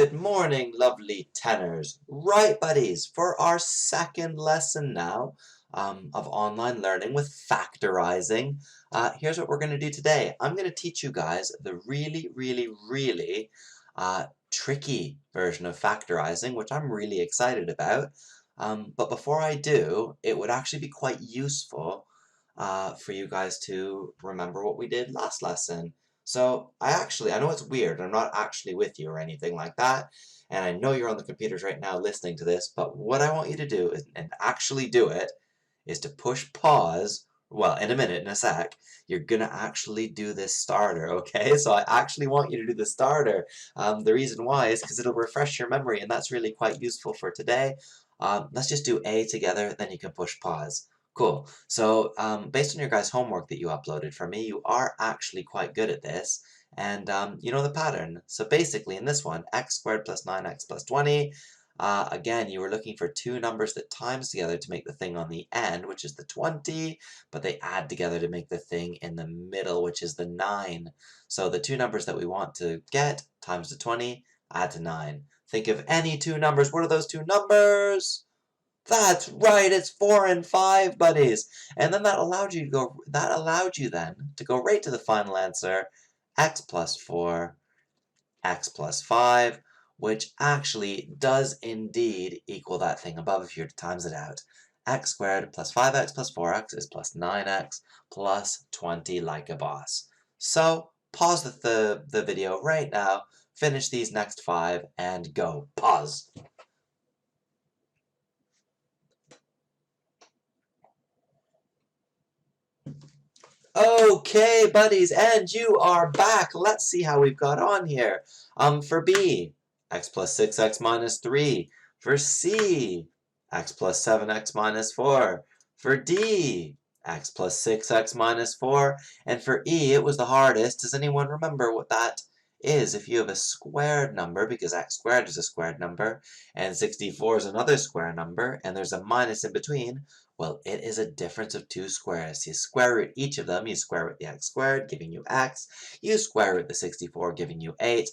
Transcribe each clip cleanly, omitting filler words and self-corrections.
Good morning, lovely tenors. Right, buddies, for our second lesson now of online learning with factorizing, here's what we're going to do today. I'm going to teach you guys the really tricky version of factorizing, which I'm really excited about. But before I do, it would actually be quite useful for you guys to remember what we did last lesson. So I know it's weird, I'm not actually with you or anything like that, and I know you're on the computers right now listening to this, but what I want you to do is, and actually do it, is to push pause. Well, in a minute, in a sec, you're gonna actually do this starter, okay? So I actually want you to do the starter. The reason why is because it'll refresh your memory, and that's really quite useful for today. Let's just do A together, then you can push pause. Cool. So based on your guys' homework that you uploaded for me, you are actually quite good at this, and you know the pattern. So basically in this one, x squared plus 9x plus 20, again, you were looking for two numbers that times together to make the thing on the end, which is the 20, but they add together to make the thing in the middle, which is the 9. So the two numbers that we want to get times the 20, add to 9. Think of any two numbers. What are those two numbers? That's right, it's 4 and 5, buddies. And then that allowed you then to go right to the final answer, x plus 4, x plus 5, which actually does indeed equal that thing above if you were to times it out. X squared plus 5x plus 4x is plus 9x plus 20 like a boss. So pause the video right now, finish these next 5, and go. Pause. Okay, buddies, and you are back. Let's see how we've got on here. For B, x plus 6x minus 3. For C, x plus 7x minus 4. For D, x plus 6x minus 4. And for E, it was the hardest. Does anyone remember what that is? If you have a squared number, because x squared is a squared number, and 64 is another square number, and there's a minus in between, well, it is a difference of two squares. You square root each of them. You square root the x squared, giving you x. You square root the 64, giving you 8.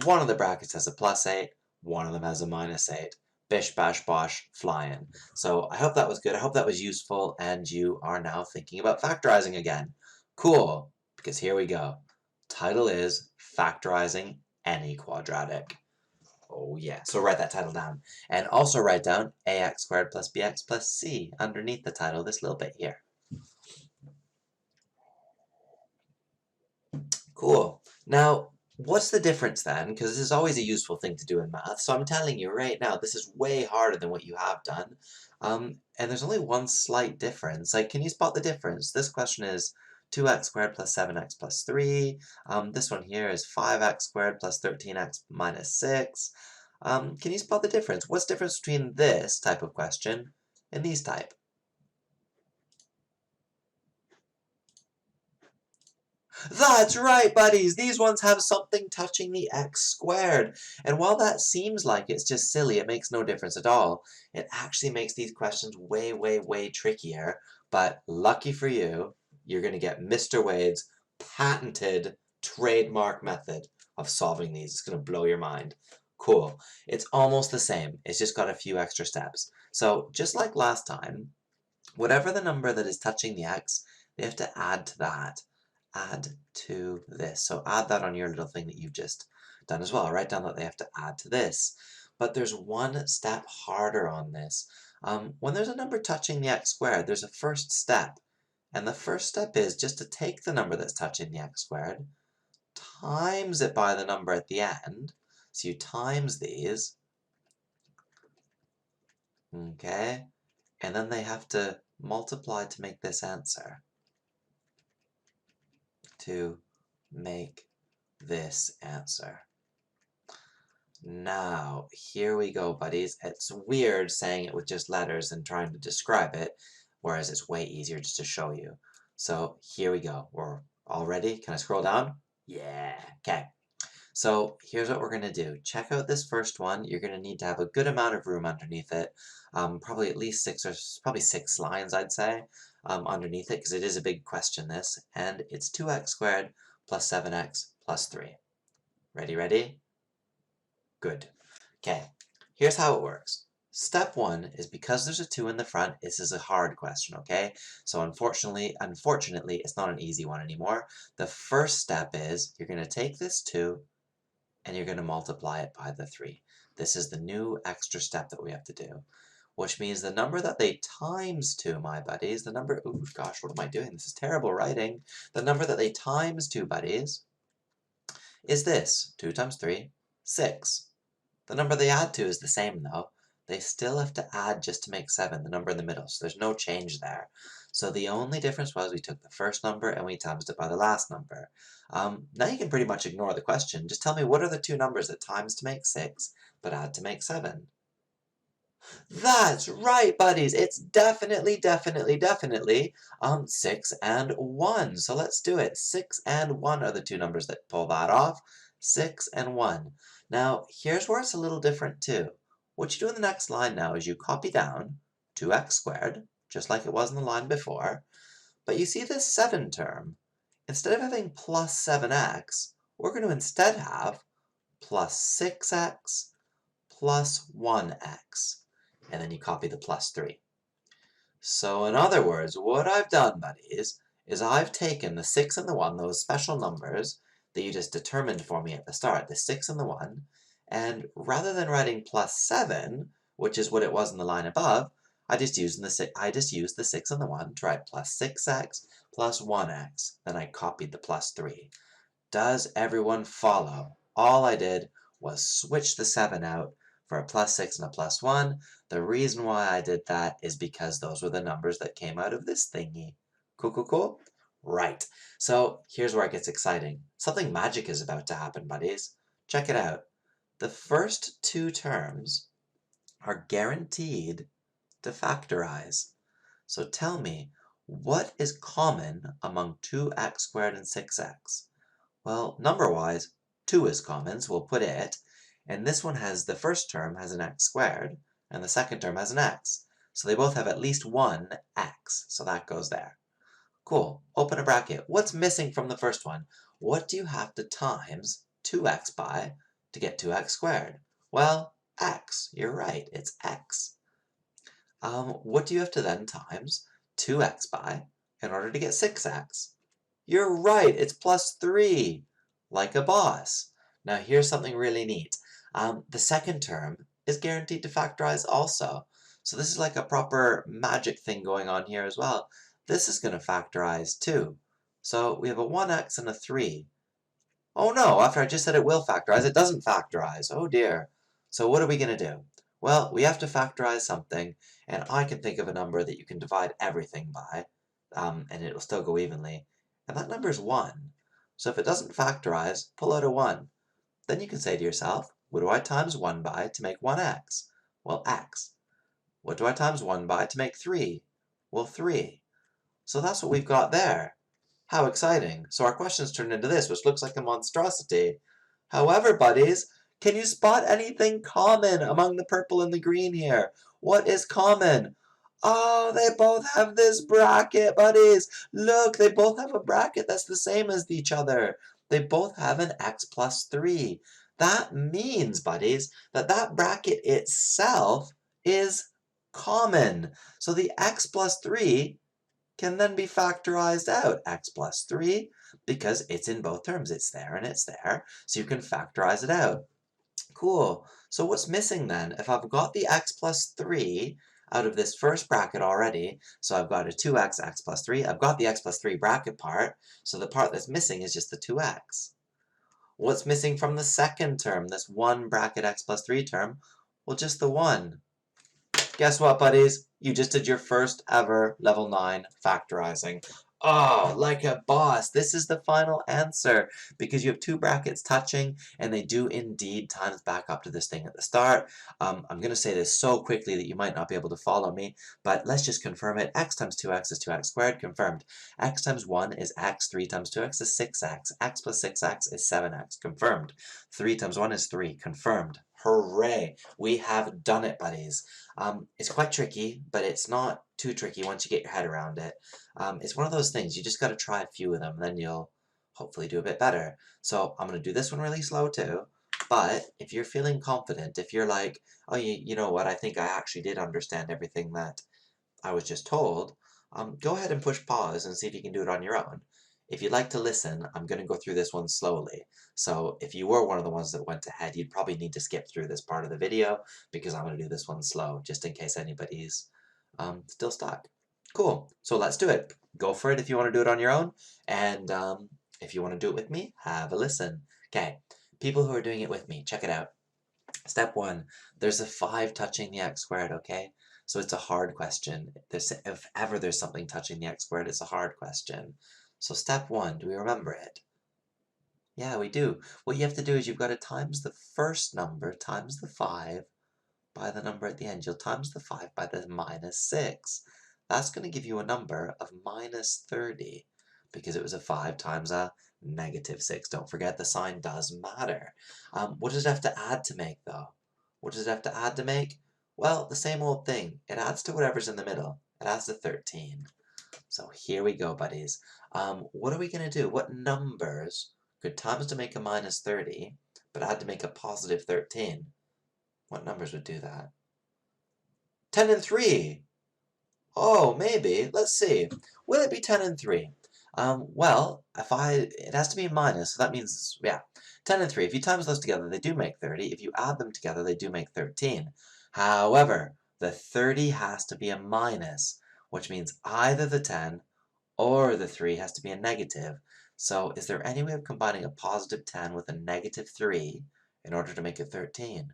One of the brackets has a plus 8. One of them has a minus 8. Bish, bash, bosh, flying. So I hope that was good. I hope that was useful, and you are now thinking about factorizing again. Cool, because here we go. Title is Factorizing Any Quadratic. Oh yeah, so write that title down. And also write down ax squared plus bx plus c underneath the title, this little bit here. Cool. Now, what's the difference then? Because this is always a useful thing to do in math. So I'm telling you right now, this is way harder than what you have done. And there's only one slight difference. Like, can you spot the difference? This question is 2x squared plus 7x plus 3. This one here is 5x squared plus 13x minus 6. Can you spot the difference? What's the difference between this type of question and these type? That's right, buddies! These ones have something touching the x squared. And while that seems like it's just silly, it makes no difference at all, it actually makes these questions way trickier. But lucky for you, you're going to get Mr. Wade's patented trademark method of solving these. It's going to blow your mind. Cool. It's almost the same. It's just got a few extra steps. So just like last time, whatever the number that is touching the x, they have to add to that. Add to this. So add that on your little thing that you've just done as well. Write down that they have to add to this. But there's one step harder on this. When there's a number touching the x squared, there's a first step. And the first step is just to take the number that's touching the x squared, times it by the number at the end. So you times these. Okay? And then they have to multiply to make this answer. To make this answer. Now, here we go, buddies. It's weird saying it with just letters and trying to describe it, whereas it's way easier just to show you. So here we go. We're all ready. Can I scroll down? Yeah. Okay. So here's what we're going to do. Check out this first one. You're going to need to have a good amount of room underneath it. Probably at least probably six lines, I'd say, underneath it, because it is a big question, this. And it's 2x squared plus 7x plus 3. Ready, ready? Good. Okay, here's how it works. Step one is because there's a 2 in the front, this is a hard question, okay? So unfortunately, it's not an easy one anymore. The first step is you're going to take this 2 and you're going to multiply it by the 3. This is the new extra step that we have to do, which means the number that they times 2, my buddies, the number, oh gosh, what am I doing? This is terrible writing. The number that they times 2, buddies, is this. 2 times 3, 6. The number they add to is the same though. They still have to add just to make 7, the number in the middle, so there's no change there. So the only difference was we took the first number and we times it by the last number. Now you can pretty much ignore the question. Just tell me, what are the two numbers that times to make 6 but add to make 7? That's right, buddies. It's definitely 6 and 1. So let's do it. 6 and 1 are the two numbers that pull that off. 6 and 1. Now, here's where it's a little different too. What you do in the next line now is you copy down 2x squared, just like it was in the line before. But you see this 7 term. Instead of having plus 7x, we're going to instead have plus 6x plus 1x. And then you copy the plus 3. So in other words, what I've done, buddies, is I've taken the 6 and the 1, those special numbers that you just determined for me at the start, the 6 and the 1, and rather than writing plus 7, which is what it was in the line above, I just used the 6 and the 1 to write plus 6x plus 1x. Then I copied the plus 3. Does everyone follow? All I did was switch the 7 out for a plus 6 and a plus 1. The reason why I did that is because those were the numbers that came out of this thingy. Cool, cool, cool? Right. So here's where it gets exciting. Something magic is about to happen, buddies. Check it out. The first two terms are guaranteed to factorize. So tell me, what is common among 2x squared and 6x? Well, number-wise, 2 is common, so we'll put it. And this one has, the first term has an x squared, and the second term has an x. So they both have at least one x, so that goes there. Cool, open a bracket. What's missing from the first one? What do you have to times 2x by to get 2x squared? Well, x, you're right, it's x. What do you have to then times 2x by in order to get 6x? You're right, it's plus 3, like a boss. Now here's something really neat. The second term is guaranteed to factorize also. So this is like a proper magic thing going on here as well. This is going to factorize too. So we have a 1x and a 3. Oh no, after I just said it will factorize, it doesn't factorize. Oh dear. So what are we going to do? Well, we have to factorize something, and I can think of a number that you can divide everything by, and it will still go evenly. And that number is 1. So if it doesn't factorize, pull out a 1. Then you can say to yourself, what do I times 1 by to make 1x? Well, x. What do I times 1 by to make 3? Well, 3. So that's what we've got there. How exciting. So our questions turned into this, which looks like a monstrosity. However, buddies, can you spot anything common among the purple and the green here? What is common? Oh, they both have this bracket, buddies. Look, they both have a bracket that's the same as each other. They both have an x plus 3. That means, buddies, that that bracket itself is common. So the x plus 3 can then be factorized out. X plus 3, because it's in both terms. It's there and it's there, so you can factorize it out. Cool. So what's missing then? If I've got the x plus 3 out of this first bracket already, so I've got a 2x, x plus 3, I've got the x plus 3 bracket part, so the part that's missing is just the 2x. What's missing from the second term, this 1 bracket x plus 3 term? Well, just the 1. Guess what, buddies? You just did your first ever level 9 factorizing. Oh, like a boss. This is the final answer because you have two brackets touching and they do indeed times back up to this thing at the start. I'm going to say this so quickly that you might not be able to follow me, but let's just confirm it. X times 2x is 2x squared, confirmed. X times 1 is x, 3 times 2x is 6x. X plus 6x is 7x, confirmed. 3 times 1 is 3, confirmed. Hooray! We have done it, buddies. It's quite tricky, but it's not too tricky once you get your head around it. It's one of those things, you just got to try a few of them, then you'll hopefully do a bit better. So I'm going to do this one really slow too. But if you're feeling confident, if you're like, oh, you know what, I think I actually did understand everything that I was just told, go ahead and push pause and see if you can do it on your own. If you'd like to listen, I'm going to go through this one slowly. So if you were one of the ones that went ahead, you'd probably need to skip through this part of the video because I'm going to do this one slow, just in case anybody's still stuck. Cool. So let's do it. Go for it if you want to do it on your own. And if you want to do it with me, have a listen. Okay. People who are doing it with me, check it out. Step 1, there's a 5 touching the x squared, okay? So it's a hard question. If ever there's something touching the x squared, it's a hard question. So step 1, do we remember it? Yeah, we do. What you have to do is you've got to times the first number times the 5 by the number at the end. You'll times the 5 by the -6. That's going to give you a number of -30 because it was a 5 times a -6. Don't forget the sign does matter. What does it have to add to make, though? What does it have to add to make? Well, the same old thing. It adds to whatever's in the middle. It adds to 13. So here we go, buddies. What are we going to do? What numbers could times to make a -30, but add to make a positive 13? What numbers would do that? 10 and 3. Oh, maybe. Let's see. Will it be 10 and 3? Well, it has to be a minus, so that means, yeah, 10 and 3. If you times those together, they do make 30. If you add them together, they do make 13. However, the 30 has to be a minus, which means either the 10 or the 3 has to be a negative. So is there any way of combining a positive 10 with a negative 3 in order to make it 13?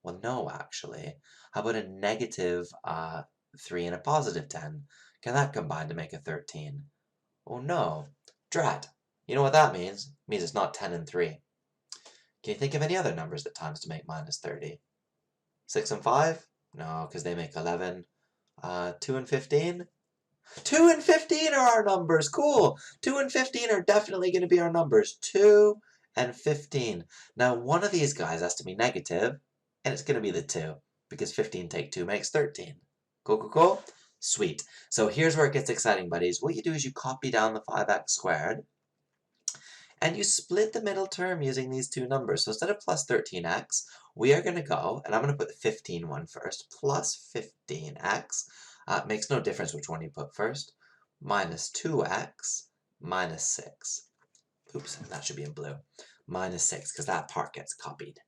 Well, no, actually. How about a negative 3 and a positive 10? Can that combine to make a 13? Oh, no. Drat. You know what that means? It means it's not 10 and 3. Can you think of any other numbers that times to make -30? 6 and 5? No, because they make 11. 2 and 15? 2 and 15 are our numbers. Cool. 2 and 15 are definitely going to be our numbers. 2 and 15. Now, one of these guys has to be negative, and it's going to be the 2, because 15 take 2 makes 13. Cool, cool, cool? Sweet. So here's where it gets exciting, buddies. What you do is you copy down the 5x squared, and you split the middle term using these two numbers. So instead of plus 13x, we are going to go, and I'm going to put the 15 one first, plus 15x. Makes no difference which one you put first. Minus 2x minus 6. Oops, that should be in blue. Minus 6, because that part gets copied.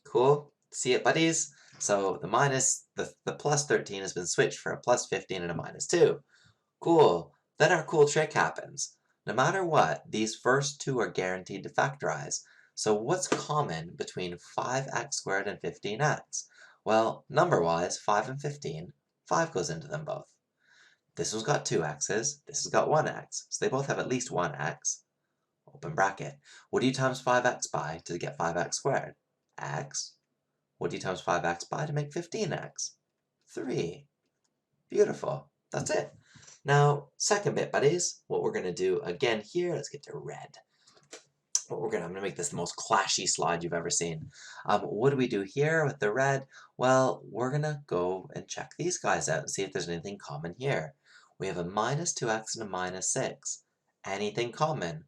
Cool? See it, buddies? So the plus 13 has been switched for a plus 15 and a minus 2. Cool. Then our cool trick happens. No matter what, these first two are guaranteed to factorize. So what's common between 5x squared and 15x? Well, number-wise, 5 and 15, 5 goes into them both. This one's got 2 x's, this has got 1 x, so they both have at least 1 x. Open bracket. What do you times 5x by to get 5x squared? X. What do you times 5x by to make 15x? 3. Beautiful. That's it. Now, second bit, buddies, what we're going to do again here, let's get to red. I'm going to make this the most clashy slide you've ever seen. What do we do here with the red? Well, we're going to go and check these guys out and see if there's anything common here. We have a minus 2x and a minus 6. Anything common?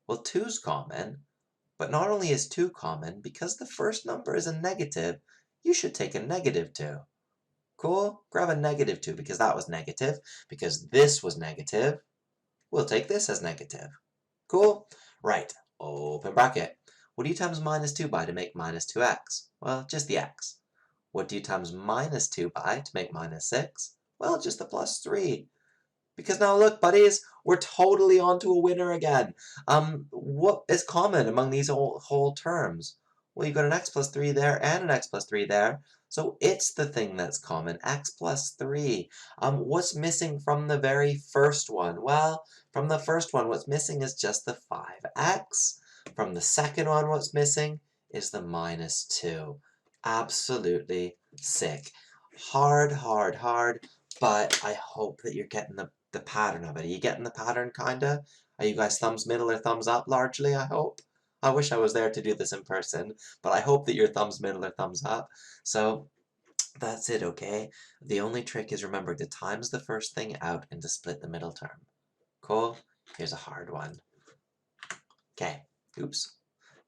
Well, 2's common, but not only is 2 common, because the first number is a negative, you should take a negative 2. Cool? Grab a negative 2 because that was negative. Because this was negative, we'll take this as negative. Cool? Right. Open bracket. What do you times minus 2 by to make minus 2x? Well, just the x. What do you times minus 2 by to make minus 6? Well, just the plus 3. Because now look, buddies, we're totally onto a winner again. What is common among these whole terms? Well, you've got an x plus 3 there and an x plus 3 there. So it's the thing that's common, x plus 3. What's missing from the very first one? Well, from the first one, what's missing is just the 5x. From the second one, what's missing is the minus 2. Absolutely sick. Hard, hard, hard, but I hope that you're getting the pattern of it. Are you getting the pattern, kinda? Are you guys thumbs middle or thumbs up, largely, I hope? I wish I was there to do this in person, but I hope that you're thumbs middle or thumbs up. So that's it, okay? The only trick is remember to times the first thing out and to split the middle term. Cool? Here's a hard one. Okay, oops.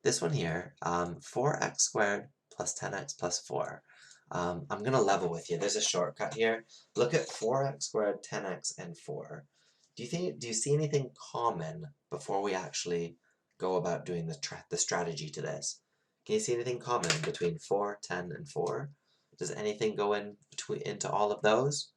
this one here, 4x squared plus 10x plus 4. I'm going to level with you. There's a shortcut here. Look at 4x squared, 10x, and 4. Do you see anything common before we actually go about doing the strategy to this? Can you see anything common between 4, 10, and 4? Does anything go into all of those?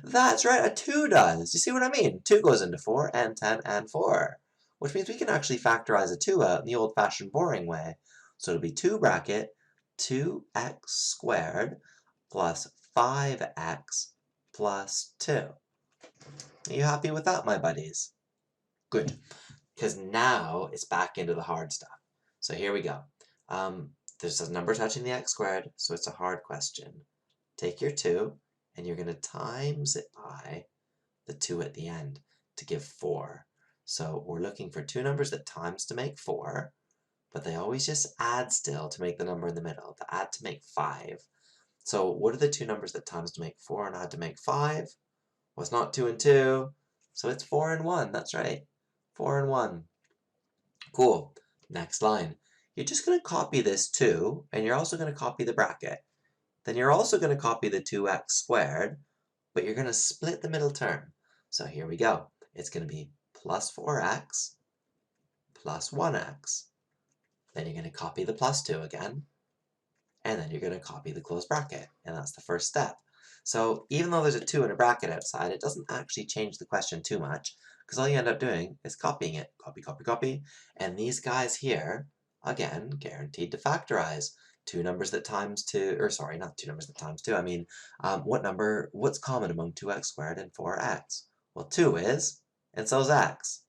That's right, a 2 does. You see what I mean? 2 goes into 4, and 10, and 4. Which means we can actually factorize a 2 out in the old-fashioned boring way. So it'll be 2 bracket 2x squared plus 5x plus 2. Are you happy with that, my buddies? Good, because now it's back into the hard stuff. So here we go. There's a number touching the x squared, so it's a hard question. Take your 2, and you're going to times it by the 2 at the end to give 4. So we're looking for two numbers that times to make 4, but they always just add still to make the number in the middle, to add to make 5. So what are the two numbers that times to make 4 and add to make 5? Well, it's not 2 and 2, so it's 4 and 1. That's right, 4 and 1. Cool. Next line. You're just going to copy this 2, and you're also going to copy the bracket. Then you're also going to copy the 2x squared, but you're going to split the middle term. So here we go. It's going to be plus 4x plus 1x. Then you're going to copy the plus 2 again, and then you're going to copy the closed bracket, and that's the first step. So even though there's a 2 in a bracket outside, it doesn't actually change the question too much, because all you end up doing is copying it. Copy, copy, copy. And these guys here, again, guaranteed to factorize. Two numbers that times 2, or sorry, not two numbers that times 2, I mean, what's common among 2x squared and 4x? Well, 2 is, and so is x.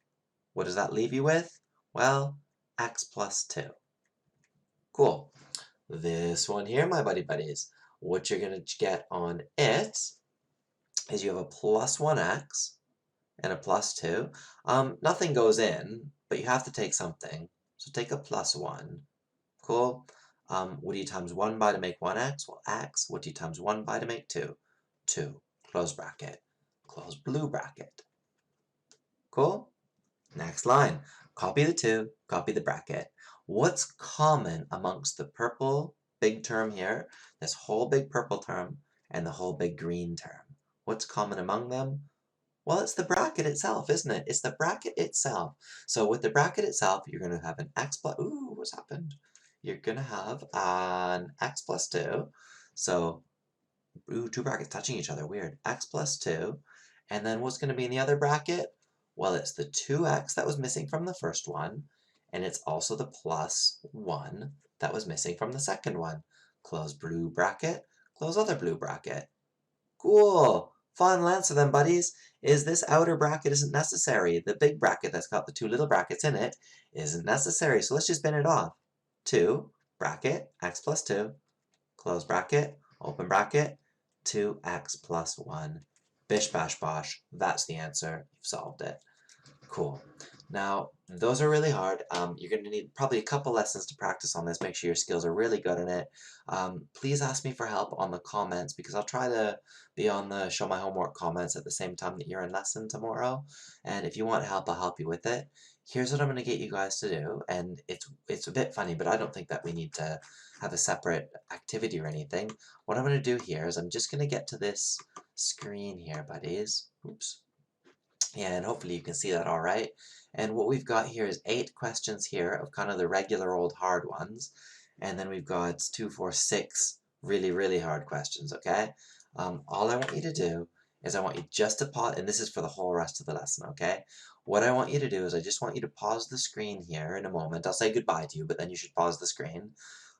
What does that leave you with? Well, x plus 2. Cool. This one here, my buddies, what you're going to get on it is you have a plus 1x and a plus 2. Nothing goes in, but you have to take something. So take a plus 1. Cool. What do you times 1 by to make 1x? Well, x. What do you times 1 by to make 2? 2. Close bracket. Close blue bracket. Cool? Next line. Copy the 2, copy the bracket. What's common amongst the purple big term here, this whole big purple term, and the whole big green term? What's common among them? Well, it's the bracket itself, isn't it? It's the bracket itself. So with the bracket itself, you're going to have an x plus, ooh, what's happened? You're going to have an x plus 2. So, ooh, two brackets touching each other, weird. X plus 2. And then what's going to be in the other bracket? Well, it's the 2x that was missing from the first one, and it's also the plus 1 that was missing from the second one. Close blue bracket, close other blue bracket. Cool! Final answer then, buddies, is this outer bracket isn't necessary. The big bracket that's got the two little brackets in it isn't necessary, so let's just bin it off. 2, bracket, x plus 2, close bracket, open bracket, 2x plus 1. Bish bash bosh, that's the answer. You've solved it. Cool. Now, those are really hard. You're going to need probably a couple lessons to practice on this. Make sure your skills are really good in it. Please ask me for help on the comments, because I'll try to be on the show my homework comments at the same time that you're in lesson tomorrow. And if you want help, I'll help you with it. Here's what I'm going to get you guys to do, and it's a bit funny, but I don't think that we need to have a separate activity or anything. What I'm going to do here is I'm just going to get to this screen here, buddies. Oops. Yeah, and hopefully you can see that all right. And what we've got here is 8 questions here of kind of the regular old hard ones. And then we've got 2, 4, 6 really, really hard questions, okay? All I want you to do is I want you just to pause, and this is for the whole rest of the lesson, okay? What I want you to do is I just want you to pause the screen here in a moment. I'll say goodbye to you, but then you should pause the screen.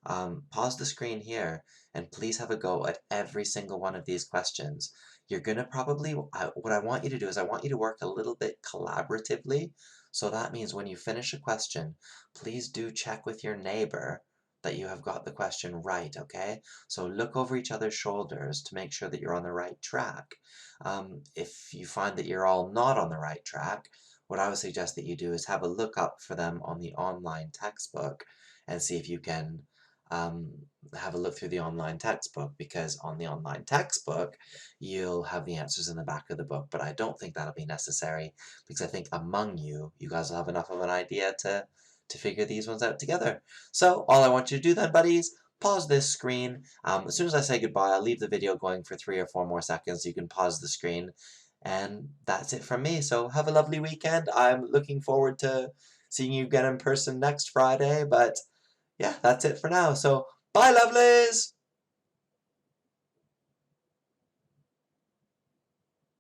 Pause the screen here, and please have a go at every single one of these questions. You're going to probably, what I want you to do is I want you to work a little bit collaboratively. So that means when you finish a question, please do check with your neighbor that you have got the question right, okay? So look over each other's shoulders to make sure that you're on the right track. If you find that you're all not on the right track, what I would suggest that you do is have a look up for them on the online textbook and see if you can have a look through the online textbook, because on the online textbook you'll have the answers in the back of the book, but I don't think that'll be necessary, because I think among you guys will have enough of an idea to to figure these ones out together. So all I want you to do then, buddies, pause this screen. As soon as I say goodbye, I'll leave the video going for 3 or 4 more seconds so you can pause the screen. And that's it from me. So have a lovely weekend. I'm looking forward to seeing you again in person next Friday. But yeah, that's it for now. So bye, lovelies!